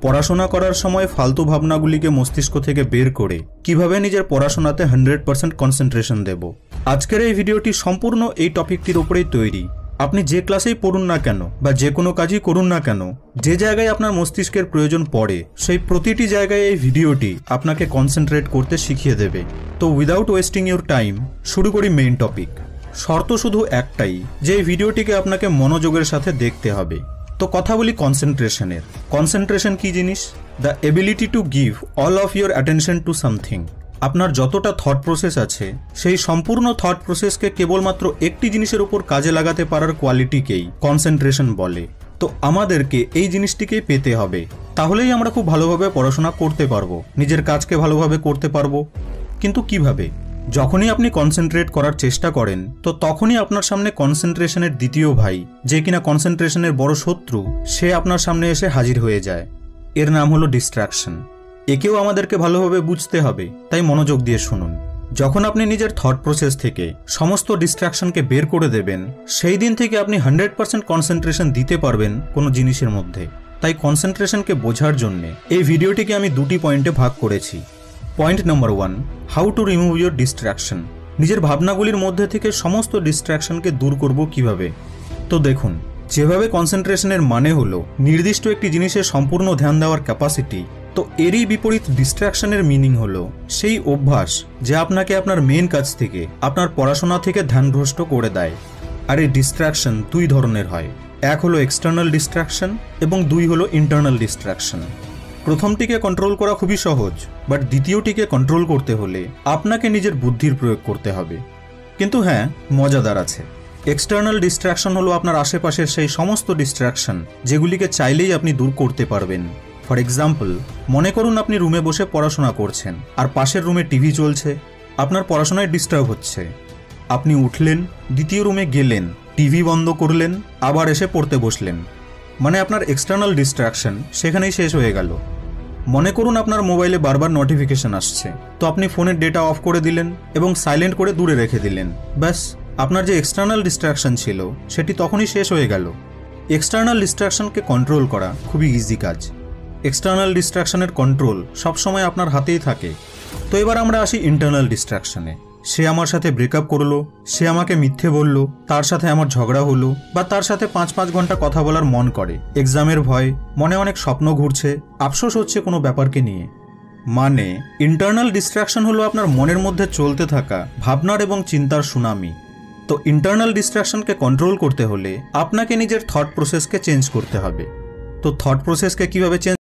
পড়াশোনা করার সময় ফালতু ভাবনাগুলিকে মস্তিষ্ক থেকে বের করে কিভাবে নিজের পড়াশোনাতে 100% কনসেন্ট্রেশন দেব। আজকের এই ভিডিওটি সম্পূর্ণ এই টপিকটির উপরেই তৈরি। আপনি যে ক্লাসেই পড়ুন না কেন বা যে কোনো কাজই করুন না কেন, যে জায়গায় আপনার মস্তিষ্কের প্রয়োজন পড়ে সেই প্রতিটি জায়গায় এই ভিডিওটি আপনাকে কনসেন্ট্রেট করতে শিখিয়ে দেবে। তো উইদাউট ওয়েস্টিং ইউর টাইম শুরু করি মেইন টপিক। শর্ত শুধু একটাই যে এই ভিডিওটিকে আপনাকে মনোযোগের সাথে দেখতে হবে। তো কথা বলি কনসেন্ট্রেশনের। কনসেন্ট্রেশন কি জিনিস? The ability to give all of your attention to something. আপনার যতটা থট প্রসেস আছে সেই সম্পূর্ণ থট প্রসেসকে কেবলমাত্র একটি জিনিসের উপর কাজে লাগাতে পারার কোয়ালিটিকেই কনসেন্ট্রেশন বলে। তো আমাদেরকে এই জিনিসটিকেই পেতে হবে, তাহলেই আমরা খুব ভালোভাবে পড়াশোনা করতে পারবো, নিজের কাজকে ভালোভাবে করতে পারবো। কিন্তু কিভাবে? যখনই আপনি কনসেন্ট্রেট করার চেষ্টা করেন তো তখনই আপনার সামনে কনসেন্ট্রেশনের দ্বিতীয় ভাই, যে কিনা কনসেন্ট্রেশনের বড় শত্রু, সে আপনার সামনে এসে হাজির হয়ে যায়। এর নাম হলো ডিস্ট্রাকশন। একেও আমাদেরকে ভালোভাবে বুঝতে হবে, তাই মনোযোগ দিয়ে শুনুন। যখন আপনি নিজের থট প্রসেস থেকে সমস্ত ডিস্ট্রাকশনকে বের করে দেবেন, সেই দিন থেকে আপনি 100% কনসেন্ট্রেশন দিতে পারবেন কোনো জিনিসের মধ্যে। তাই কনসেন্ট্রেশনকে বোঝার জন্য এই ভিডিওটিকে আমি দুটি পয়েন্টে ভাগ করেছি। Point number 1, how to remove your distraction. নিজের ভাবনাগুলির মধ্যে থেকে সমস্ত ডিস্ট্রাকশনকে দূর করব কিভাবে। তো দেখুন, যেভাবে কনসেন্ট্রেশনের মানে হলো নির্দিষ্ট একটি জিনিসের সম্পূর্ণ ধ্যান দেওয়ার ক্যাপাসিটি, তো এরই বিপরীত ডিস্ট্রাকশনের মিনিং হলো সেই অভ্যাস যা আপনাকে আপনার মেন কাজ থেকে, আপনার পড়াশোনা থেকে ধ্যানভ্রষ্ট করে দেয়। আর এই ডিস্ট্রাকশন দুই ধরনের হয়, এক হলো এক্সটার্নাল ডিস্ট্রাকশন এবং দুই হলো ইন্টারনাল ডিস্ট্রাকশন। প্রথমটিকে কন্ট্রোল করা খুবই সহজ, বাট দ্বিতীয়টিকে কন্ট্রোল করতে হলে আপনাকে নিজের বুদ্ধির প্রয়োগ করতে হবে। কিন্তু হ্যাঁ, মজাদার আছে। এক্সটার্নাল ডিস্ট্রাকশন হলো আপনার আশেপাশের সেই সমস্ত ডিস্ট্রাকশন যেগুলিকে চাইলেই আপনি দূর করতে পারবেন। ফর এক্সাম্পল, মনে করুন আপনি রুমে বসে পড়াশোনা করছেন আর পাশের রুমে টিভি চলছে, আপনার পড়াশোনায় ডিস্টার্ব হচ্ছে। আপনি উঠলেন, দ্বিতীয় রুমে গেলেন, টিভি বন্ধ করলেন, আবার এসে পড়তে বসলেন। মানে আপনার এক্সটার্নাল ডিস্ট্রাকশন সেখানেই শেষ হয়ে গেল। মনে করুন আপনার মোবাইলে বারবার নোটিফিকেশন আসছে, তো আপনি ফোনের ডেটা অফ করে দিলেন এবং সাইলেন্ট করে দূরে রেখে দিলেন। ব্যাস, আপনার যে এক্সটার্নাল ডিস্ট্রাকশন ছিল সেটি তখনই শেষ হয়ে গেল। এক্সটার্নাল ডিস্ট্রাকশনকে কন্ট্রোল করা খুবই ইজি কাজ। এক্সটার্নাল ডিস্ট্রাকশনের কন্ট্রোল সবসময় আপনার হাতেই থাকে। তো এবার আমরা আসি ইন্টারনাল ডিস্ট্রাকশনে। সে আমার সাথে ব্রেকআপ করলো, সে আমাকে মিথ্যে বলল, তার সাথে আমার ঝগড়া হলো, বা তার সাথে 5-5 ঘন্টা কথা বলার মন করে, এক্সামের ভয়, মনে অনেক স্বপ্ন ঘুরছে, আফসোস হচ্ছে কোনো ব্যাপারকে নিয়ে। মানে ইন্টারনাল ডিস্ট্রাকশন হলো আপনার মনের মধ্যে চলতে থাকা ভাবনার এবং চিন্তার সুনামি। তো ইন্টারনাল ডিস্ট্রাকশনকে কন্ট্রোল করতে হলে আপনাকে নিজের থট প্রসেসকে চেঞ্জ করতে হবে। তো থট প্রসেসকে কিভাবে চেঞ্জ